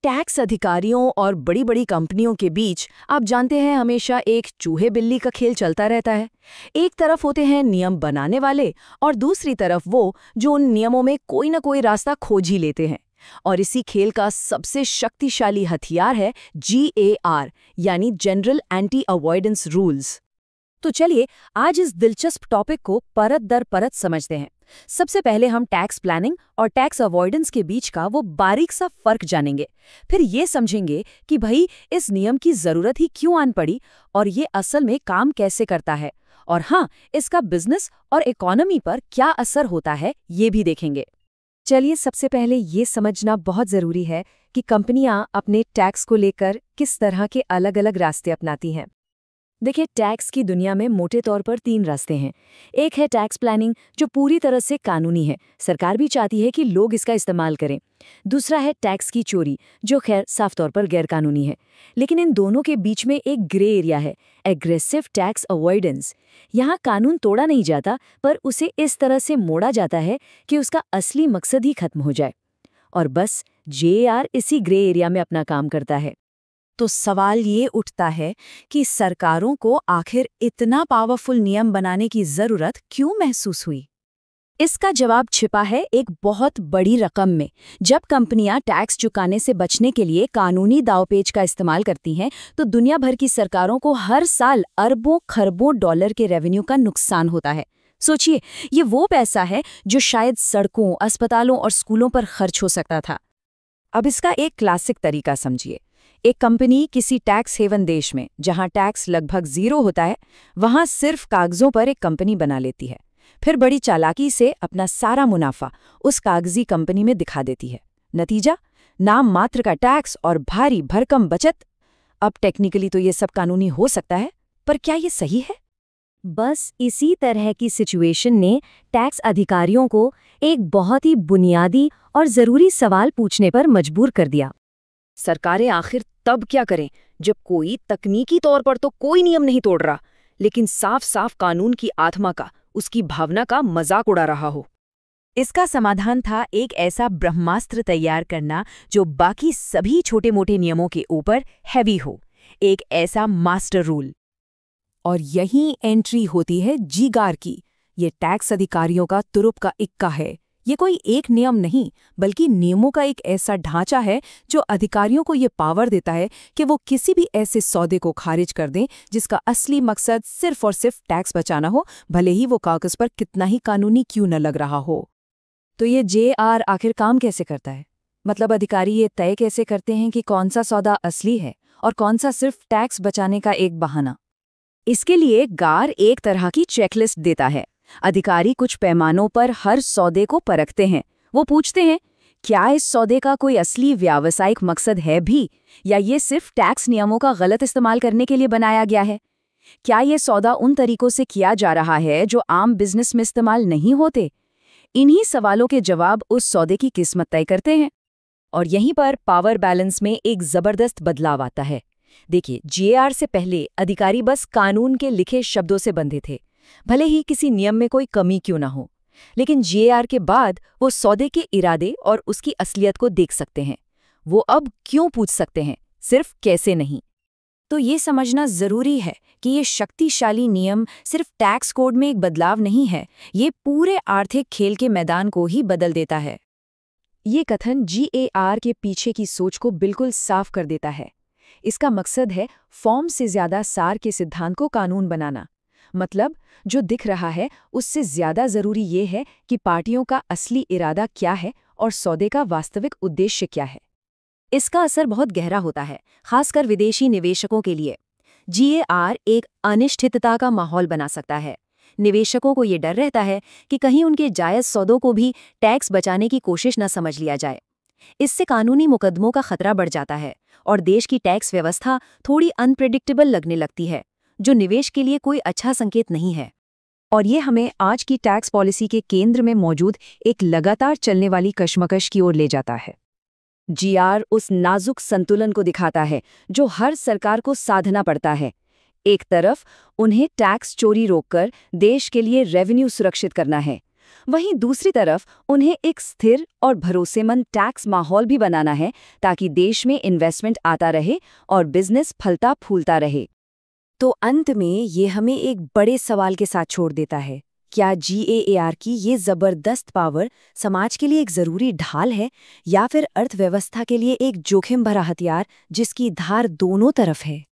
Tax अधिकारियों और बड़ी बड़ी कंपनियों के बीच आप जानते हैं हमेशा एक चूहे बिल्ली का खेल चलता रहता है। एक तरफ होते हैं नियम बनाने वाले और दूसरी तरफ वो जो उन नियमों में कोई ना कोई रास्ता खोज ही लेते हैं। और इसी खेल का सबसे शक्तिशाली हथियार है GAR यानी जनरल एंटी अवॉइडेंस रूल्स। तो चलिए आज इस दिलचस्प टॉपिक को परत दर परत समझते हैं। सबसे पहले हम टैक्स प्लानिंग और टैक्स अवॉइडेंस के बीच का वो बारीक सा फर्क जानेंगे। फिर ये समझेंगे कि भाई इस नियम की जरूरत ही क्यों आन पड़ी और ये असल में काम कैसे करता है, और हाँ, इसका बिजनेस और इकोनॉमी पर क्या असर होता है ये भी देखेंगे। चलिए सबसे पहले ये समझना बहुत ज़रूरी है कि कंपनियां अपने टैक्स को लेकर किस तरह के अलग-अलग रास्ते अपनाती हैं। देखिए, टैक्स की दुनिया में मोटे तौर पर 3 रास्ते हैं। एक है टैक्स प्लानिंग, जो पूरी तरह से कानूनी है, सरकार भी चाहती है कि लोग इसका इस्तेमाल करें। दूसरा है टैक्स की चोरी, जो खैर साफ तौर पर गैरकानूनी है। लेकिन इन दोनों के बीच में एक ग्रे एरिया है, एग्रेसिव टैक्स अवॉइडेंस। यहाँ कानून तोड़ा नहीं जाता, पर उसे इस तरह से मोड़ा जाता है कि उसका असली मकसद ही खत्म हो जाए। और बस JAR इसी ग्रे एरिया में अपना काम करता है। तो सवाल ये उठता है कि सरकारों को आखिर इतना पावरफुल नियम बनाने की जरूरत क्यों महसूस हुई? इसका जवाब छिपा है एक बहुत बड़ी रकम में। जब कंपनियां टैक्स चुकाने से बचने के लिए कानूनी दांवपेच का इस्तेमाल करती हैं, तो दुनिया भर की सरकारों को हर साल अरबों खरबों डॉलर के रेवेन्यू का नुकसान होता है। सोचिए, ये वो पैसा है जो शायद सड़कों, अस्पतालों और स्कूलों पर खर्च हो सकता था। अब इसका एक क्लासिक तरीका समझिए। एक कंपनी किसी टैक्स हेवन देश में, जहां टैक्स लगभग 0 होता है, वहां सिर्फ कागजों पर एक कंपनी बना लेती है। फिर बड़ी चालाकी से अपना सारा मुनाफा उस कागजी कंपनी में दिखा देती है। नतीजा, नाम मात्र का टैक्स और भारी भरकम बचत। अब टेक्निकली तो ये सब कानूनी हो सकता है, पर क्या ये सही है? बस इसी तरह की सिचुएशन ने टैक्स अधिकारियों को एक बहुत ही बुनियादी और ज़रूरी सवाल पूछने पर मजबूर कर दिया। सरकारें आखिर तब क्या करें जब कोई तकनीकी तौर पर तो कोई नियम नहीं तोड़ रहा, लेकिन साफ साफ कानून की आत्मा का, उसकी भावना का मजाक उड़ा रहा हो? इसका समाधान था एक ऐसा ब्रह्मास्त्र तैयार करना जो बाकी सभी छोटे मोटे नियमों के ऊपर हैवी हो, एक ऐसा मास्टर रूल। और यही एंट्री होती है GAR की। ये टैक्स अधिकारियों का तुरुप का इक्का है। ये कोई एक नियम नहीं, बल्कि नियमों का एक ऐसा ढांचा है जो अधिकारियों को ये पावर देता है कि वो किसी भी ऐसे सौदे को खारिज कर दें जिसका असली मकसद सिर्फ और सिर्फ टैक्स बचाना हो, भले ही वो कागज पर कितना ही कानूनी क्यों न लग रहा हो। तो ये JAR आखिर काम कैसे करता है? मतलब अधिकारी ये तय कैसे करते हैं कि कौन सा सौदा असली है और कौन सा सिर्फ टैक्स बचाने का एक बहाना? इसके लिए GAR एक तरह की चेकलिस्ट देता है। अधिकारी कुछ पैमानों पर हर सौदे को परखते हैं। वो पूछते हैं, क्या इस सौदे का कोई असली व्यावसायिक मकसद है भी, या ये सिर्फ टैक्स नियमों का गलत इस्तेमाल करने के लिए बनाया गया है? क्या ये सौदा उन तरीकों से किया जा रहा है जो आम बिजनेस में इस्तेमाल नहीं होते? इन्हीं सवालों के जवाब उस सौदे की किस्मत तय करते हैं। और यहीं पर पावर बैलेंस में एक जबरदस्त बदलाव आता है। देखिए, JAR से पहले अधिकारी बस कानून के लिखे शब्दों से बंधे थे, भले ही किसी नियम में कोई कमी क्यों ना हो। लेकिन JAR के बाद वो सौदे के इरादे और उसकी असलियत को देख सकते हैं। वो अब क्यों पूछ सकते हैं, सिर्फ कैसे नहीं। तो ये समझना जरूरी है कि ये शक्तिशाली नियम सिर्फ टैक्स कोड में एक बदलाव नहीं है, ये पूरे आर्थिक खेल के मैदान को ही बदल देता है। ये कथन GAR के पीछे की सोच को बिल्कुल साफ कर देता है। इसका मकसद है फॉर्म से ज्यादा सार के सिद्धांत को कानून बनाना। मतलब जो दिख रहा है उससे ज्यादा जरूरी ये है कि पार्टियों का असली इरादा क्या है और सौदे का वास्तविक उद्देश्य क्या है। इसका असर बहुत गहरा होता है, खासकर विदेशी निवेशकों के लिए। GAR एक अनिश्चितता का माहौल बना सकता है। निवेशकों को ये डर रहता है कि कहीं उनके जायज सौदों को भी टैक्स बचाने की कोशिश न समझ लिया जाए। इससे कानूनी मुकदमों का खतरा बढ़ जाता है और देश की टैक्स व्यवस्था थोड़ी अनप्रेडिक्टेबल लगने लगती है, जो निवेश के लिए कोई अच्छा संकेत नहीं है। और ये हमें आज की टैक्स पॉलिसी के केंद्र में मौजूद एक लगातार चलने वाली कशमकश की ओर ले जाता है। GAR उस नाजुक संतुलन को दिखाता है जो हर सरकार को साधना पड़ता है। एक तरफ उन्हें टैक्स चोरी रोककर देश के लिए रेवेन्यू सुरक्षित करना है, वहीं दूसरी तरफ उन्हें एक स्थिर और भरोसेमंद टैक्स माहौल भी बनाना है ताकि देश में इन्वेस्टमेंट आता रहे और बिजनेस फलता फूलता रहे। तो अंत में ये हमें एक बड़े सवाल के साथ छोड़ देता है, क्या GAAP की ये जबरदस्त पावर समाज के लिए एक जरूरी ढाल है या फिर अर्थव्यवस्था के लिए एक जोखिम भरा हथियार जिसकी धार दोनों तरफ है?